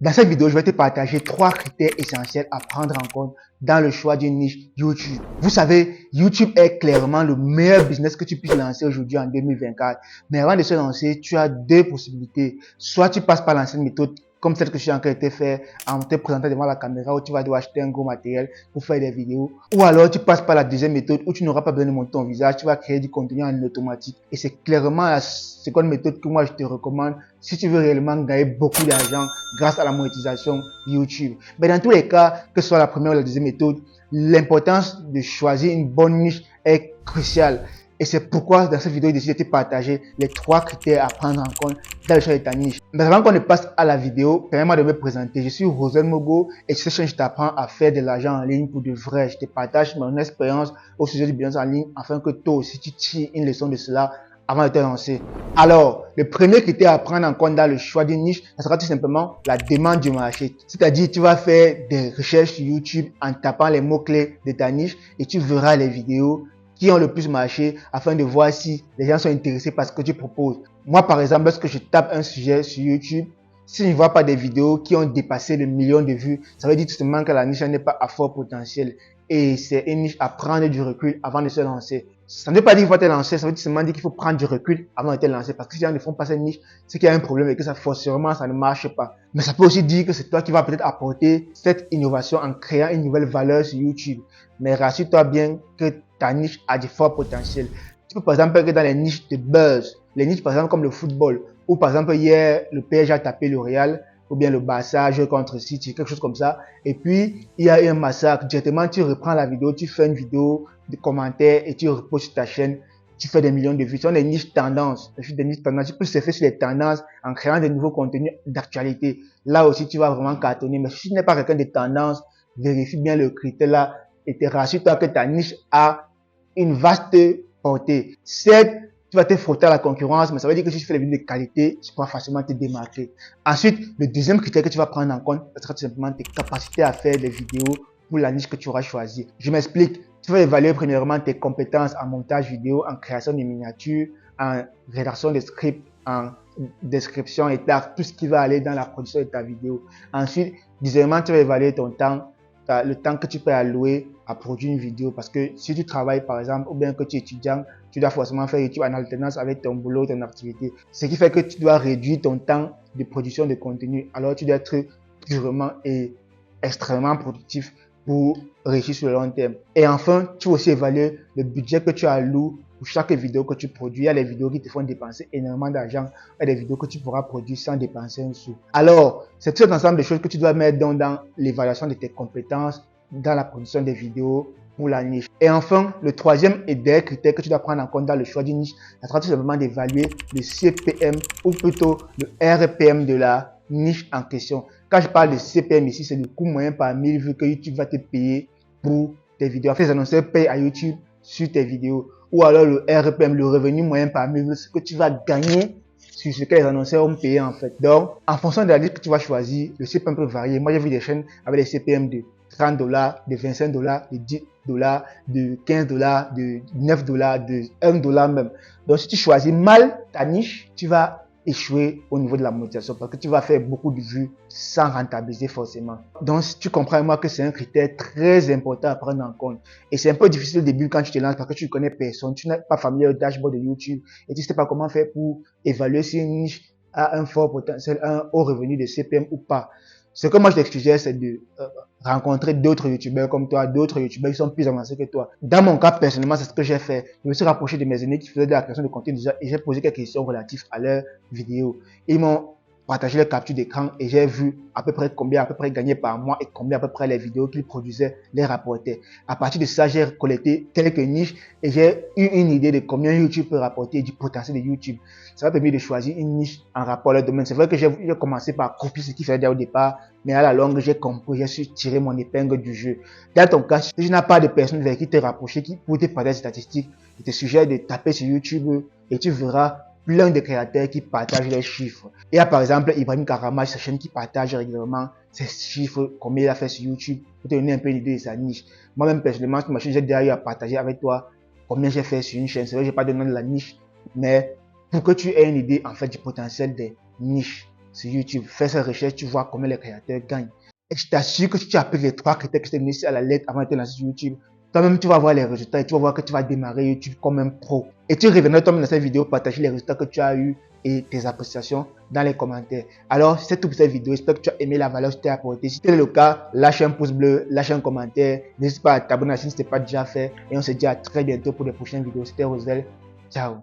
Dans cette vidéo, je vais te partager 3 critères essentiels à prendre en compte dans le choix d'une niche YouTube. Vous savez, YouTube est clairement le meilleur business que tu puisses lancer aujourd'hui en 2024. Mais avant de se lancer, tu as 2 possibilités. Soit tu passes par l'ancienne méthode, comme celle que je suis en train de te faire en te présentant devant la caméra, où tu vas devoir acheter un gros matériel pour faire des vidéos. Ou alors tu passes par la deuxième méthode où tu n'auras pas besoin de monter ton visage, tu vas créer du contenu en automatique. Et c'est clairement la seconde méthode que moi je te recommande si tu veux réellement gagner beaucoup d'argent grâce à la monétisation YouTube. Mais dans tous les cas, que ce soit la première ou la deuxième méthode, l'importance de choisir une bonne niche est cruciale. Et c'est pourquoi dans cette vidéo, j'ai décidé de te partager les 3 critères à prendre en compte dans le choix de ta niche. Mais avant qu'on ne passe à la vidéo, permets-moi de me présenter. Je suis Rosel Mogo et sur cette chaîne, je t'apprends à faire de l'argent en ligne pour de vrai. Je te partage mon expérience au sujet du business en ligne afin que toi aussi tu tires une leçon de cela avant de te lancer. Alors, le premier critère à prendre en compte dans le choix d'une niche, ça sera tout simplement la demande du marché. C'est-à-dire, tu vas faire des recherches sur YouTube en tapant les mots-clés de ta niche et tu verras les vidéos qui ont le plus marché afin de voir si les gens sont intéressés par ce que tu proposes. Moi, par exemple, lorsque je tape un sujet sur YouTube, si je ne vois pas des vidéos qui ont dépassé le million de vues, ça veut dire tout simplement que la niche n'est pas à fort potentiel. Et c'est une niche à prendre du recul avant de se lancer. Ça ne veut pas dire qu'il faut te lancer, ça veut tout simplement dire qu'il faut prendre du recul avant de te lancer. Parce que si les gens ne font pas cette niche, c'est qu'il y a un problème et que ça forcément ça ne marche pas. Mais ça peut aussi dire que c'est toi qui vas peut-être apporter cette innovation en créant une nouvelle valeur sur YouTube. Mais rassure-toi bien que ta niche a du fort potentiel. Tu peux par exemple être dans les niches de buzz, les niches par exemple comme le football, ou par exemple hier le PSG a tapé le Real, ou bien le Barça joue contre City, quelque chose comme ça. Et puis il y a eu un massacre. Directement tu reprends la vidéo, tu fais une vidéo de commentaires et tu repostes sur ta chaîne. Tu fais des millions de vues. Ce sont des niches tendances. Des niches tendances. Tu peux surfer sur les tendances en créant des nouveaux contenus d'actualité. Là aussi, tu vas vraiment cartonner. Mais si tu n'es pas quelqu'un de tendance, vérifie bien le critère là et te rassure-toi que ta niche a une vaste portée. Certes, tu vas te frotter à la concurrence, mais ça veut dire que si tu fais des vidéos de qualité, tu pourras facilement te démarquer. Ensuite, le deuxième critère que tu vas prendre en compte, ce sera tout simplement tes capacités à faire des vidéos pour la niche que tu auras choisie. Je m'explique. Tu vas évaluer premièrement tes compétences en montage vidéo, en création de miniatures, en rédaction de scripts, en description et tag, tout ce qui va aller dans la production de ta vidéo. Ensuite, deuxièmement, tu vas évaluer ton temps, le temps que tu peux allouer à produire une vidéo, parce que si tu travailles par exemple ou bien que tu es étudiant, tu dois forcément faire YouTube en alternance avec ton boulot, ton activité, ce qui fait que tu dois réduire ton temps de production de contenu. Alors tu dois être purement et extrêmement productif pour réussir sur le long terme. Et enfin, tu vas aussi évaluer le budget que tu alloues pour chaque vidéo que tu produis. Il y a les vidéos qui te font dépenser énormément d'argent. Il y a des vidéos que tu pourras produire sans dépenser un sou. Alors, c'est tout un ensemble de choses que tu dois mettre dans l'évaluation de tes compétences, dans la production des vidéos pour la niche. Et enfin, le troisième et dernier critère que tu dois prendre en compte dans le choix d'une niche, ça sera tout simplement d'évaluer le CPM ou plutôt le RPM de la niche en question. Quand je parle de CPM ici, c'est le coût moyen par 1000 vues que YouTube va te payer pour tes vidéos. En fait, les annonceurs payent à YouTube sur tes vidéos. Ou alors le RPM, le revenu moyen par 1000 vues, ce que tu vas gagner sur ce que les annonceurs ont payé en fait. Donc, en fonction de la liste que tu vas choisir, le CPM peut varier. Moi, j'ai vu des chaînes avec des CPM de $30, de $25, de $10, de $15, de $9, de $1 même. Donc, si tu choisis mal ta niche, tu vas échouer au niveau de la monétisation parce que tu vas faire beaucoup de vues sans rentabiliser forcément. Donc, si tu comprends moi que c'est un critère très important à prendre en compte. Et c'est un peu difficile au début quand tu te lances parce que tu ne connais personne, tu n'es pas familier au dashboard de YouTube et tu ne sais pas comment faire pour évaluer si une niche a un fort potentiel, un haut revenu de CPM ou pas. Ce que moi je t'excusais, c'est de rencontrer d'autres youtubeurs comme toi, d'autres youtubeurs qui sont plus avancés que toi. Dans mon cas, personnellement, c'est ce que j'ai fait. Je me suis rapproché de mes aînés qui faisaient de la création de contenu déjà et j'ai posé quelques questions relatives à leurs vidéos. Ils m'ont partagé les captures d'écran et j'ai vu à peu près combien à peu près gagnaient par mois et combien à peu près les vidéos qu'ils produisaient les rapportaient. À partir de ça, j'ai collecté quelques niches et j'ai eu une idée de combien YouTube peut rapporter et du potentiel de YouTube. Ça m'a permis de choisir une niche en rapport à leur domaine. C'est vrai que j'ai commencé par copier ce qu'il fallait déjà au départ, mais à la longue, j'ai compris, j'ai su tirer mon épingle du jeu. Dans ton cas, si tu n'as pas de personne vers qui te rapprocher, qui pour te parler des statistiques, je te suggère de taper sur YouTube et tu verras plein de créateurs qui partagent les chiffres. Il y a par exemple Ibrahim Karamaj, sa chaîne qui partage régulièrement ses chiffres, combien il a fait sur YouTube, pour te donner un peu une idée de sa niche. Moi-même, personnellement, sur ma chaîne, j'ai déjà eu à partager avec toi combien j'ai fait sur une chaîne. C'est vrai que j'ai pas donné de la niche, mais pour que tu aies une idée, en fait, du potentiel des niches. sur YouTube. Fais cette recherche, tu vois comment les créateurs gagnent. Et je t'assure que si tu appliques les 3 critères que je t'ai mis à la lettre avant de te lancer sur YouTube, toi-même, tu vas voir les résultats et tu vas voir que tu vas démarrer YouTube comme un pro. Et tu reviendras toi-même dans cette vidéo partager les résultats que tu as eu et tes appréciations dans les commentaires. Alors, c'est tout pour cette vidéo. J'espère que tu as aimé la valeur que je t'ai apportée. Si c'est le cas, lâche un pouce bleu, lâche un commentaire. N'hésite pas à t'abonner si ce n'est pas déjà fait. Et on se dit à très bientôt pour les prochaines vidéos. C'était Rosel. Ciao.